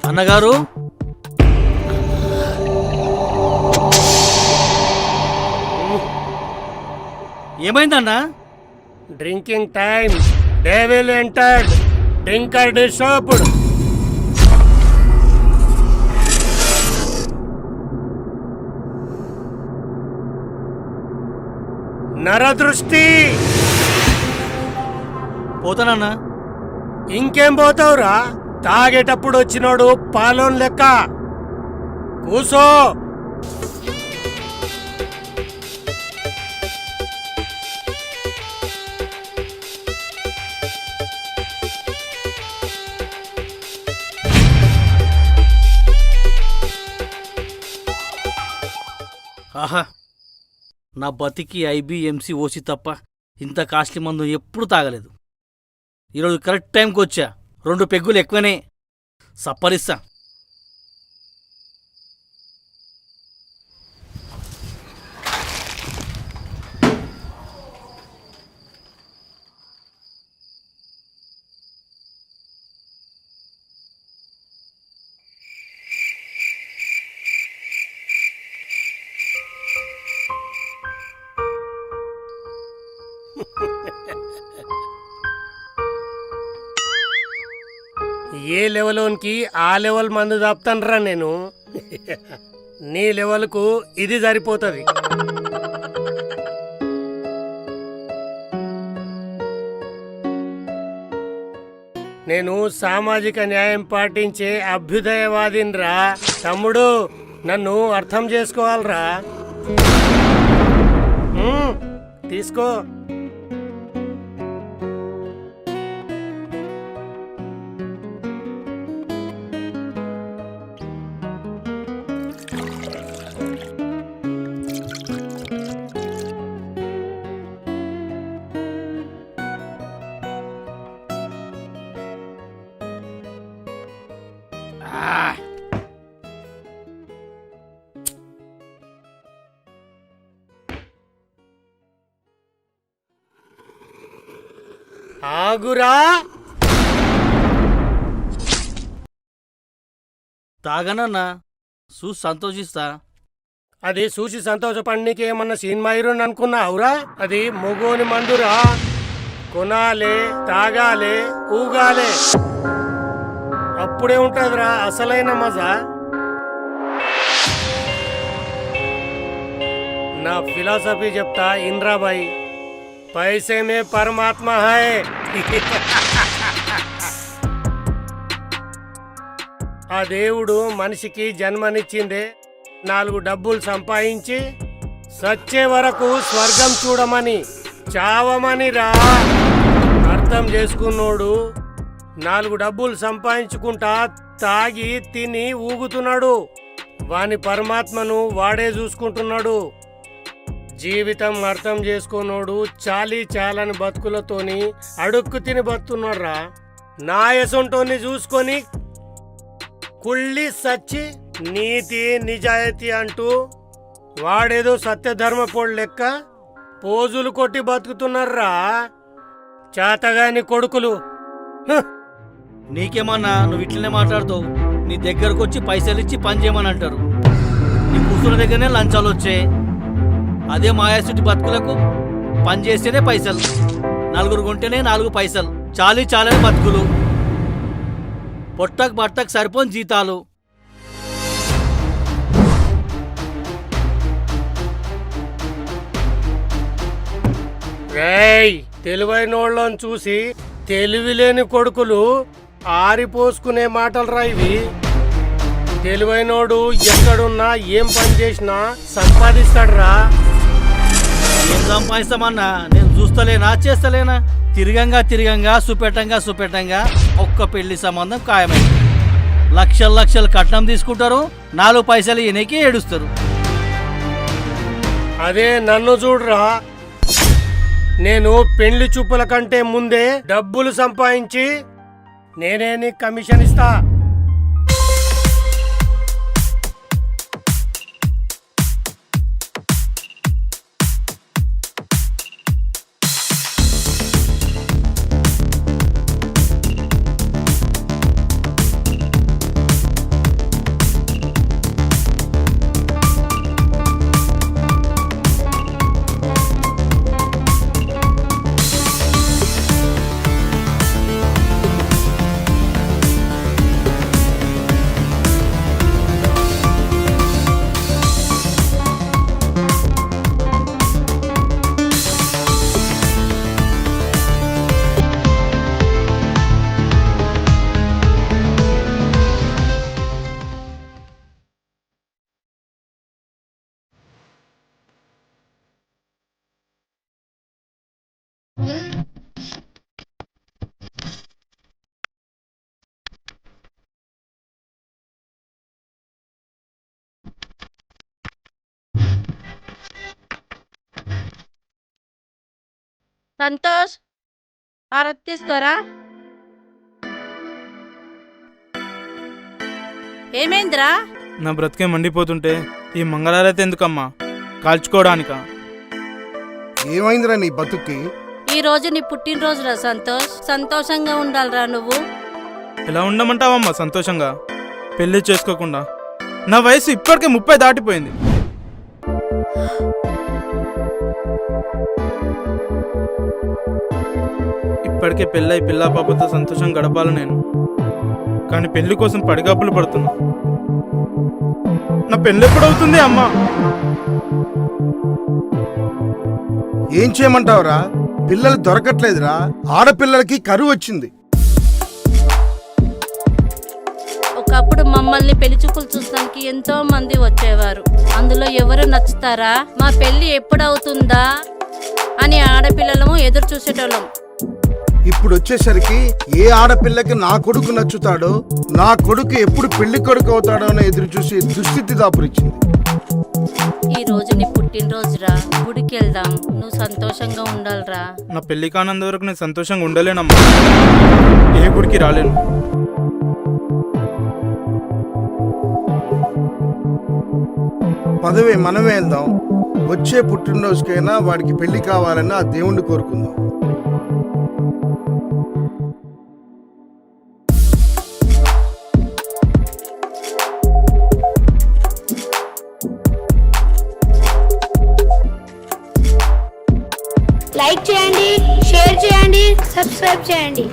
అన్నగారు, ఏమైందన్నా? Drinking time. Devil entered. Drinker disturbed. నరదృష్టి. పోతానన్నా. ఇంకేం పోతావురా? తాగేటప్పుడు వచ్చినోడు పాలోన్ లెక్క. కూసో. ఆహా, నా బతికి ఐబిఎంసి ఓసి తప్ప ఇంత కాస్ట్లీ మందు ఎప్పుడు తాగలేదు. ఈరోజు కరెక్ట్ టైంకి వచ్చా. 2 పెగ్గులు ఎక్కువనే. సప్పరిస్తా. ఏ లెవెల్కి ఆ లెవెల్ మందు దాపుతానరా నేను. నీ లెవెల్కు ఇది సరిపోతుంది. నేను సామాజిక న్యాయం పాటించే అభ్యుదయవాదినిరా తమ్ముడు. నన్ను అర్థం చేసుకోవాలరా. తీసుకో. ఆగురా. తాగనన్నా, చూసి సంతోషిస్తా. అది చూసి సంతోషపడికి ఏమన్నా సినిమా హీరోని అనుకున్నావురా? అది మొగోని మందురా. కొనాలే, తాగాలే, ఊగాలే. అప్పుడే ఉంటుందిరా అసలైన మజా. నా ఫిలాసఫీ చెప్తా ఇన్రాబాయి. पैसे में परमात्मा है. ఆ దేవుడు మనిషికి జన్మనిచ్చిందే 4 డబ్బులు సంపాదించి సచ్చే వరకు స్వర్గం చూడమని, చావమని రా. అర్థం చేసుకున్నోడు 4 డబ్బులు సంపాదించుకుంటా తాగి తిని ఊగుతున్నాడు. వాని పరమాత్మను వాడే చూసుకుంటున్నాడు. జీవితం అర్థం చేసుకోనోడు చాలీ చాలని బతుకులతోని అడుక్కు తిని బతున్నాడ్రా. నాయసొంటోని చూసుకొని కుళ్ళి సచ్చి నీతి నిజాయితీ అంటూ వాడేదో సత్యధర్మపోడు లెక్క పోజులు కొట్టి బతుకుతున్నారా చేతగాని కొడుకులు. నీకేమన్నా, నువ్వు ఇట్లనే మాట్లాడుతావు. నీ దగ్గరకు వచ్చి పైసలు ఇచ్చి పని చేయమని అంటారు. నీ కూతురు దగ్గరనే లంచాలు వచ్చాయి. అదే మాయాసుటి బతుకులకు పని చేస్తేనే పైసలు, 4 కొంటేనే 4 పైసలు. చాలీ చాలని బతుకులు, పొట్టకు బట్టకు సరిపోని జీతాలు. రేయ్, తెలివైనోళ్ళని చూసి తెలివిలేని కొడుకులు ఆరిపోసుకునే మాటలు రా ఇవి. తెలివైనోడు ఎక్కడున్నా ఏం పని చేసినా సంపాదిస్తాడురా. ఏం సంపాదిస్తామన్నా, నేను చూస్తలేనా చేస్తలేనా? తిరగంగా సుపెట్టంగా ఒక్క పెళ్లి సంబంధం ఖాయమైంది. లక్షలు కట్నం తీసుకుంటారు, 4 పైసలు ఈయనకి ఏడుస్తారు. అదే నన్ను చూడురా, నేను పెళ్లి చూపుల కంటే ముందే డబ్బులు సంపాదించి నేనే నీకు కమిషన్ ఇస్తా. సంతోష్, హారతి తీసుకోరా. ఏమైందిరా? నా బ్రతికే మండిపోతుంటే ఈ మంగళారతి ఎందుకమ్మా? కాల్చుకోవడానికా? ఏమైందిరా నీ బతుక్కి? ఈ రోజు నీ పుట్టినరోజురా సంతోష్. సంతోషంగా ఉండాలిరా నువ్వు. ఎలా ఉండమంటావమ్మా సంతోషంగా? పెళ్లి చేసుకోకుండా నా వయసు ఇప్పటికే 30 దాటిపోయింది. ఇప్పటికే పెళ్ళై పిల్లా పాపతో సంతోషం గడపాలి నేను. కానీ పెళ్లి కోసం పడిగాపులు పడుతున్నా. నా పెళ్ళి ఎప్పుడవుతుంది అమ్మా? ఏం చేయమంటావురా? పిల్లలు దొరకట్లేదురా. ఆడపిల్లలకి కరువు వచ్చింది. ఒకప్పుడు మమ్మల్ని పెళ్లి చూపులు చూడడానికి ఎంతో మంది వచ్చేవారు. అందులో ఎవరు నచ్చుతారా, మా పెళ్లి ఎప్పుడవుతుందా అని ఆడపిల్లలము ఎదురు చూసేటోళ్ళం. ఇప్పుడు వచ్చేసరికి ఏ ఆడపిల్లకి నా కొడుకు నచ్చుతాడో, నా కొడుకు ఎప్పుడు పెళ్లి కొడుకు అవుతాడో అని ఎదురు చూసి దుస్థితి దాపురిచ్చింది. ఈ రోజు నీ పుట్టినరోజురా, గుడికి వెళ్దాం. నువ్వు సంతోషంగా ఉండాలిరా. నా పెళ్లి కానంత వరకు నేను సంతోషంగా ఉండలేనమ్మా. ఏ గుడికి రాలేను. పదవే, మనమే వెళ్దాం. వచ్చే పుట్టినరోజుకైనా వాడికి పెళ్లి కావాలని ఆ దేవుణ్ణి కోరుకుందాం. లైక్ చేయండి, షేర్ చేయండి, సబ్స్క్రైబ్ చేయండి.